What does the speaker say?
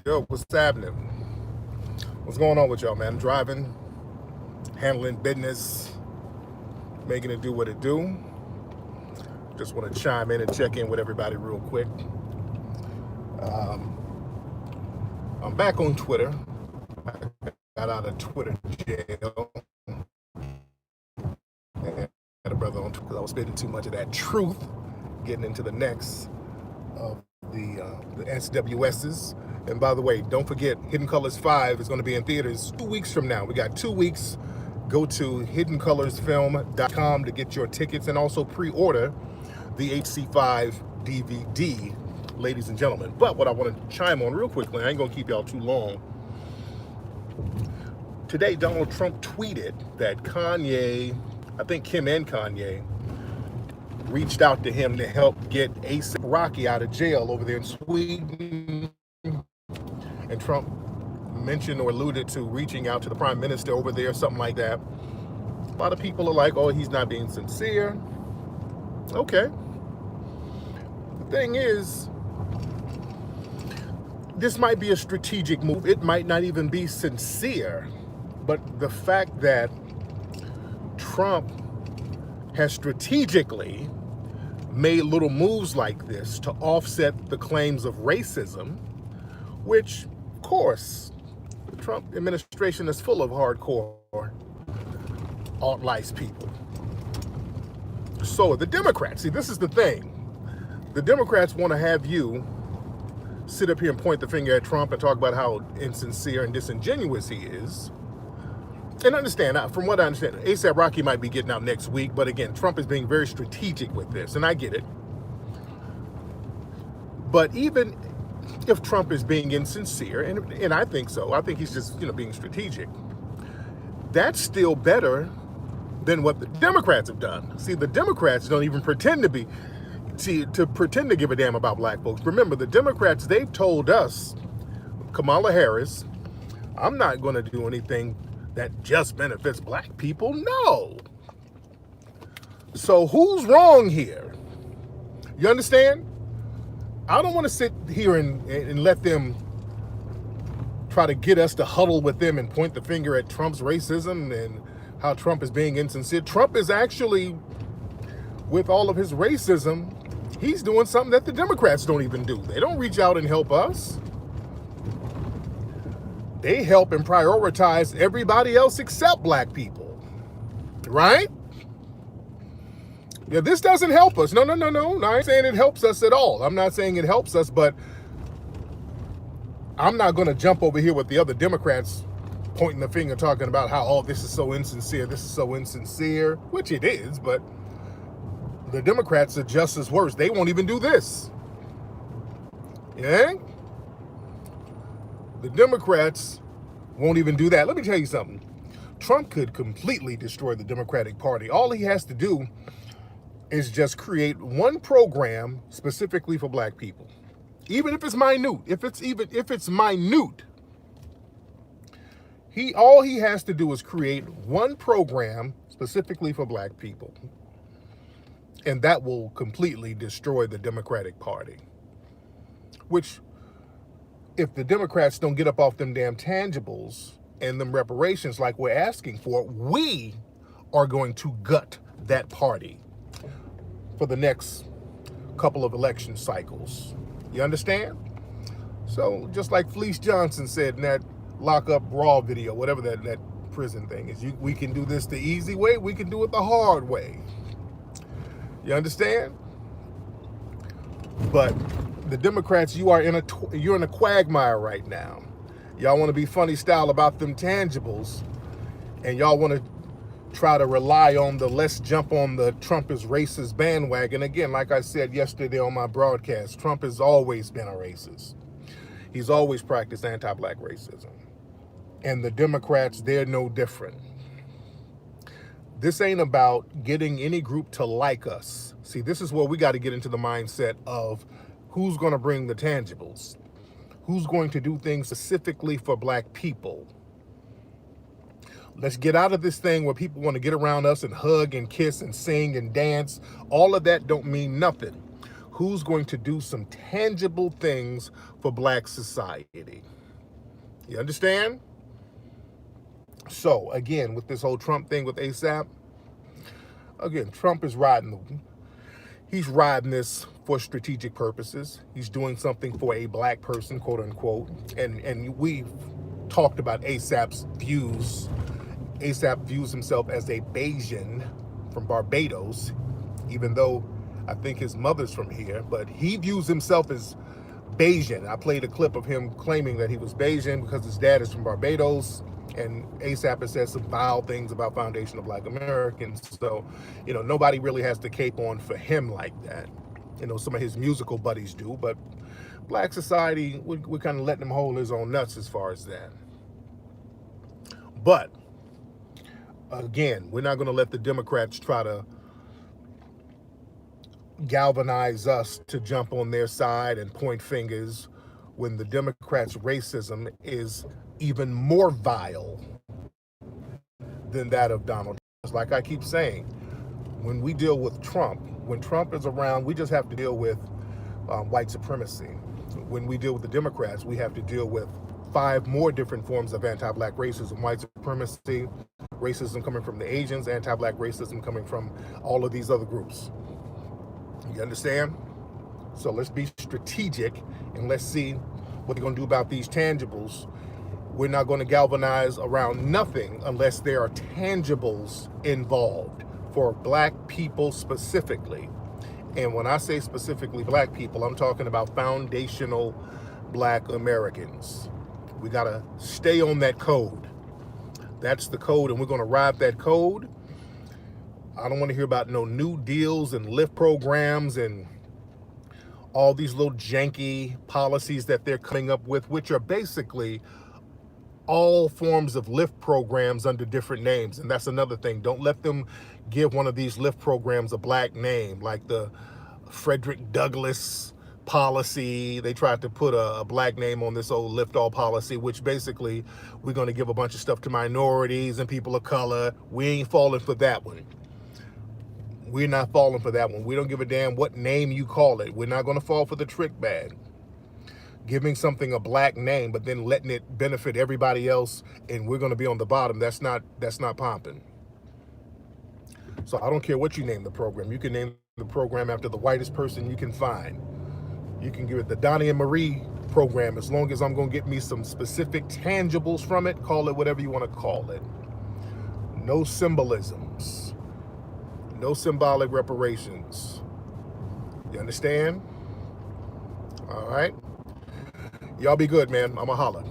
Yo, what's happening? What's going on with y'all, man? I'm driving, handling business, making it do what it do. Just want to chime in and check in with everybody real quick. Um, I'm back on Twitter. I got out of Twitter jail. And had a brother on Twitter because I was spitting too much of that truth, getting into the next of the SWSs. And by the way, don't forget, Hidden Colors 5 is going to be in theaters 2 weeks from now. We got 2 weeks. Go to hiddencolorsfilm.com to get your tickets and also pre-order the HC5 DVD, ladies and gentlemen. But what I want to chime on real quickly, I ain't going to keep y'all too long. Today, Donald Trump tweeted that Kanye, I think Kim and Kanye, reached out to him to help get A$AP Rocky out of jail over there in Sweden. And Trump mentioned or alluded to reaching out to the prime minister over there, something like that. A lot of people are like, oh, he's not being sincere. Okay. The thing is, this might be a strategic move. It might not even be sincere. But the fact that Trump has strategically made little moves like this to offset the claims of racism, which, of course, the Trump administration is full of hardcore alt-life people. So the Democrats, see, this is the thing. The Democrats want to have you sit up here and point the finger at Trump and talk about how insincere and disingenuous he is. And understand, from what I understand, A$AP Rocky might be getting out next week, but again, Trump is being very strategic with this, and I get it. But even if Trump is being insincere, and I think so, I think he's just being strategic, that's still better than what the Democrats have done. See, the Democrats don't even pretend to give a damn about black folks. Remember, the Democrats, they've told us, Kamala Harris, I'm not going to do anything that just benefits black people. No. So who's wrong here? You understand? I don't want to sit here and let them try to get us to huddle with them and point the finger at Trump's racism and how Trump is being insincere. Trump is actually, with all of his racism, he's doing something that the Democrats don't even do. They don't reach out and help us. They help and prioritize everybody else except black people, right? Yeah, this doesn't help us. No. I ain't saying it helps us at all. I'm not saying it helps us, but I'm not going to jump over here with the other Democrats pointing the finger, talking about how, oh, this is so insincere, which it is, but the Democrats are just as worse. They won't even do this. Yeah? The Democrats won't even do that. Let me tell you something. Trump could completely destroy the Democratic Party. All he has to do is just create one program specifically for black people. Even if it's minute, if it's minute, all he has to do is create one program specifically for black people. And that will completely destroy the Democratic Party. Which, if the Democrats don't get up off them damn tangibles and them reparations like we're asking for, we are going to gut that party for the next couple of election cycles. You understand? So just like Fleece Johnson said in that lockup raw video, whatever that prison thing is, we can do this the easy way, we can do it the hard way. You understand? But the Democrats, you're in a quagmire right now. Y'all want to be funny style about them tangibles, and y'all want to try to rely on the let's jump on the Trump is racist bandwagon. Again, like I said yesterday on my broadcast, Trump has always been a racist. He's always practiced anti-black racism. And the Democrats, they're no different. This ain't about getting any group to like us. See, this is where we got to get into the mindset of who's going to bring the tangibles, who's going to do things specifically for black people. Let's get out of this thing where people want to get around us and hug and kiss and sing and dance. All of that don't mean nothing. who's going to do some tangible things for black society. You understand? So again, with this whole Trump thing with ASAP, again, Trump is he's riding this for strategic purposes. He's doing something for a black person, quote unquote. And we've talked about ASAP's views. ASAP views himself as a Bayesian from Barbados, even though I think his mother's from here, but he views himself as Bayesian. I played a clip of him claiming that he was Bayesian because his dad is from Barbados, and ASAP has said some vile things about Foundation of Black Americans. So, nobody really has the cape on for him like that. Some of his musical buddies do, but black society, we're kind of letting him hold his own nuts as far as that. But again, we're not going to let the Democrats try to galvanize us to jump on their side and point fingers when the Democrats' racism is even more vile than that of Donald Trump. Like I keep saying, when we deal with Trump, when Trump is around, we just have to deal with white supremacy. When we deal with the Democrats, we have to deal with 5 more different forms of anti-black racism: white supremacy, racism coming from the Asians, anti-black racism coming from all of these other groups. You understand? So let's be strategic and let's see what they're going to do about these tangibles. We're not going to galvanize around nothing unless there are tangibles involved for black people specifically. And when I say specifically black people, I'm talking about foundational black Americans. We got to stay on that code. That's the code, and we're going to ride that code. I don't want to hear about no new deals and lift programs and all these little janky policies that they're coming up with, which are basically all forms of lift programs under different names. And that's another thing. Don't let them give one of these lift programs a black name, like the Frederick Douglass policy. They tried to put a black name on this old lift all policy, which basically we're going to give a bunch of stuff to minorities and people of color. We ain't falling for that one. We're not falling for that one. We don't give a damn what name you call it. We're not going to fall for the trick bag. Giving something a black name, but then letting it benefit everybody else, and we're going to be on the bottom. That's not popping. So I don't care what you name the program. You can name the program after the whitest person you can find. You can give it the Donnie and Marie program, as long as I'm going to get me some specific tangibles from it. Call it whatever you want to call it. No symbolisms. No symbolic reparations. You understand? All right. Y'all be good, man. I'ma holla.